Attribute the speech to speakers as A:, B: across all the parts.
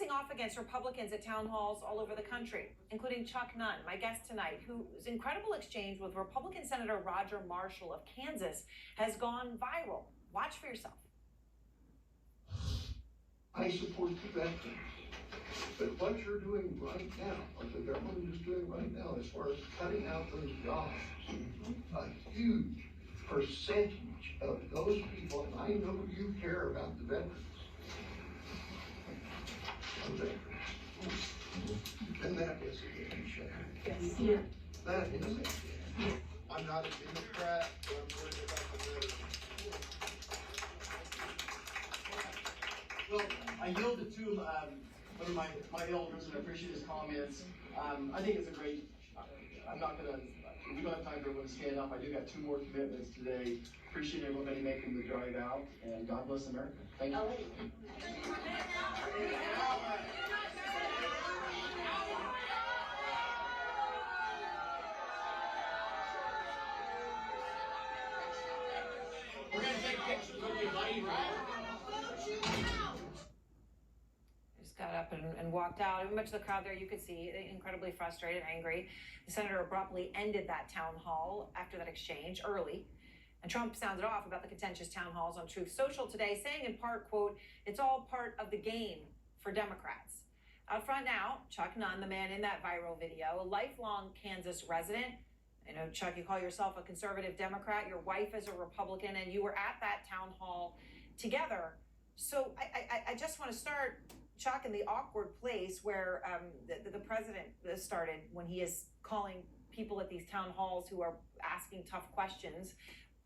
A: facing off against Republicans at town halls all over the country, including Chuck Nunn, my guest tonight, whose incredible exchange with Republican Senator Roger Marshall of Kansas has gone viral. Watch for yourself.
B: I support the veterans, but what you're doing right now, what the government is doing right now, as far as cutting out those jobs, a huge percentage of those people, and I know you care about the veterans. And that is a game changer.
A: Yes.
B: Yeah. That is it.
C: I'm not a Democrat, but I'm worried about the veterans.
D: Well, I yielded to one of my elders and I appreciate his comments. I think it's a great, I'm not gonna, if we don't have time, I'm gonna stand up. I do got 2 more commitments today. Appreciate everybody making the drive out, and God bless America. Thank you.
E: We're gonna take pictures with you, buddy.
A: Just got up and walked out. Much of the crowd there, you could see, incredibly frustrated, angry. The senator abruptly ended that town hall after that exchange early. And Trump sounded off about the contentious town halls on Truth Social today, saying in part, quote, "It's all part of the game for Democrats." Out front now, Chuck Nunn, the man in that viral video, a lifelong Kansas resident. I know, Chuck, you call yourself a conservative Democrat. Your wife is a Republican, and you were at that town hall together. So I just want to start, Chuck, in the awkward place where the president started when he is calling people at these town halls who are asking tough questions,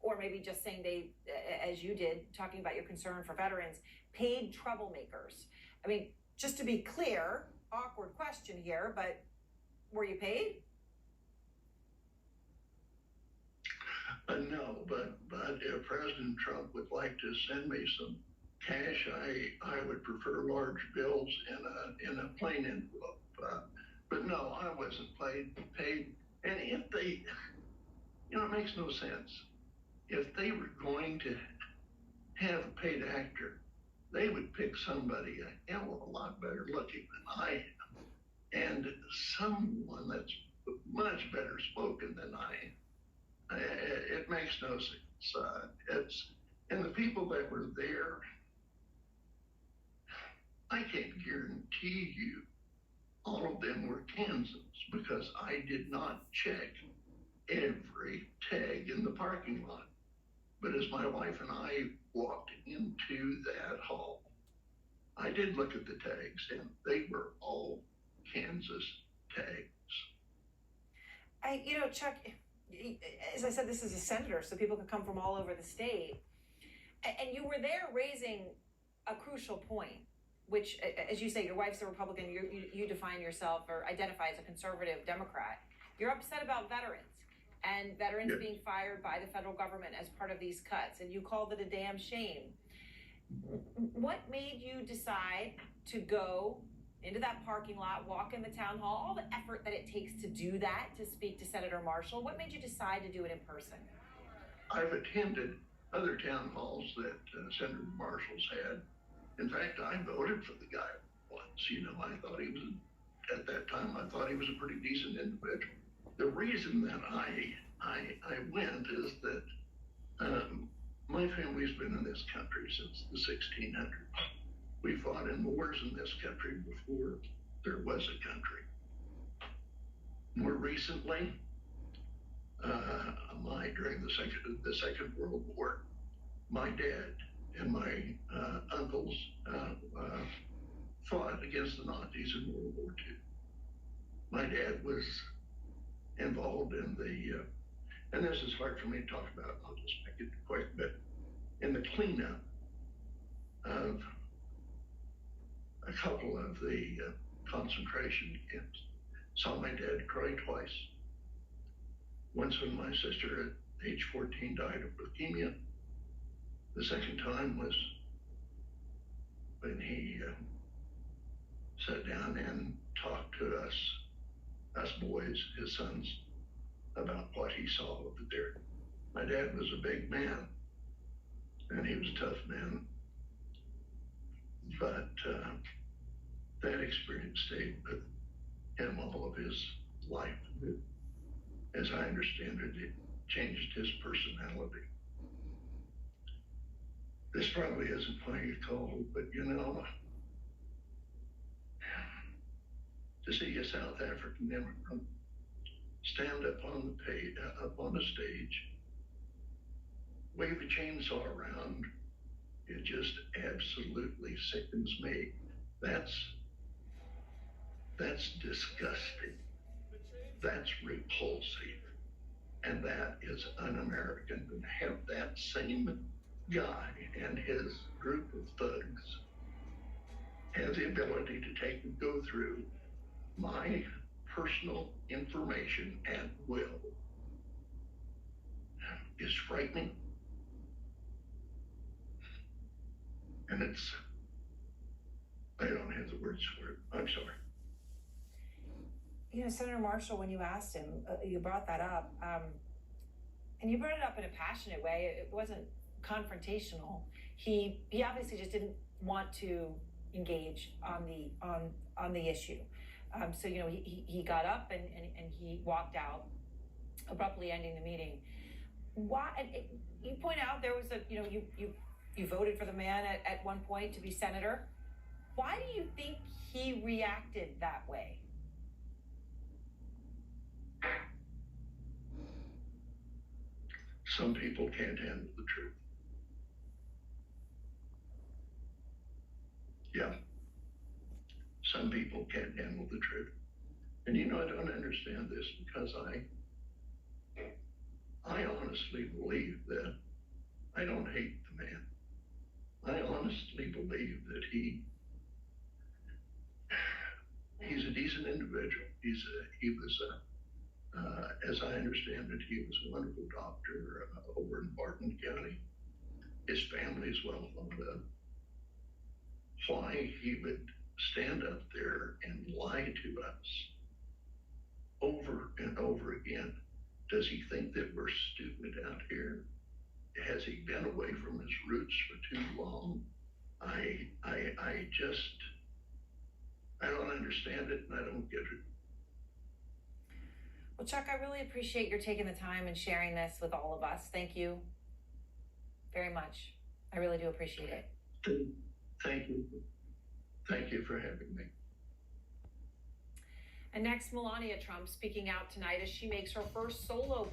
A: or maybe just saying they, as you did, talking about your concern for veterans, paid troublemakers. I mean, just to be clear, awkward question here, but were you paid?
B: No, but if President Trump would like to send me some cash, I would prefer large bills in a plain envelope. But no, I wasn't paid. And if they, it makes no sense. If they were going to have a paid actor, they would pick somebody a hell of a lot better looking than I am, and someone that's much better spoken than I am. It makes no sense. And the people that were there, I can't guarantee you all of them were Kansans, because I did not check every tag in the parking lot. But as my wife and I walked into that hall, I did look at the tags, and they were all Kansas tags.
A: Chuck, as I said, this is a senator, so people could come from all over the state. And you were there raising a crucial point, which, as you say, your wife's a Republican, you define yourself or identify as a conservative Democrat. You're upset about veterans and veterans
B: Yes.
A: being fired by the federal government as part of these cuts, and you called it a damn shame. What made you decide to go into that parking lot, walk in the town hall, all the effort that it takes to do that, to speak to Senator Marshall? What made you decide to do it in person?
B: I've attended other town halls that Senator Marshall's had. In fact, I voted for the guy once. I thought he was, at that time, I thought he was a pretty decent individual. The reason that I went is that my family's been in this country since the 1600s. We fought in wars in this country before there was a country. More recently, during the Second World War, my dad and my uncles fought against the Nazis in World War II. My dad was involved in and this is hard for me to talk about, I'll just make it quick, but in the cleanup of a couple of the concentration camps. Saw my dad cry twice. Once when my sister at age 14 died of leukemia. The second time was when he sat down and talked to us boys, his sons, about what he saw over there. My dad was a big man, and he was a tough man. But that experience stayed with him all of his life. As I understand it, it changed his personality. This probably isn't why you called, but you know, to see a South African immigrant stand up on the stage, wave a chainsaw around, it just absolutely sickens me. That's disgusting. That's repulsive. And that is un-American. And to have that same guy and his group of thugs have the ability to go through my personal information at will is frightening. And I don't have the words for it. I'm sorry.
A: You know, Senator Marshall, when you asked him, you brought that up, and you brought it up in a passionate way. It wasn't confrontational. He obviously just didn't want to engage on the issue. So you know, he got up and he walked out, abruptly ending the meeting. Why? You point out there was you voted for the man at one point to be senator. Why do you think he reacted that way?
B: Some people can't handle the truth. Yeah. Some people can't handle the truth. And you know, I don't understand this because I honestly believe that I don't hate the man. I honestly believe that he's a decent individual. As I understand it, he was a wonderful doctor over in Barton County. His family is well thought of. Why he would stand up there and lie to us over and over again? Does he think that we're stupid out here? Has he been away from his roots for too long? I don't understand it, and I don't get it.
A: Well, Chuck, I really appreciate your taking the time and sharing this with all of us. Thank you very much. I really do appreciate it.
B: Thank you. Thank you for having me.
A: And next, Melania Trump speaking out tonight as she makes her first solo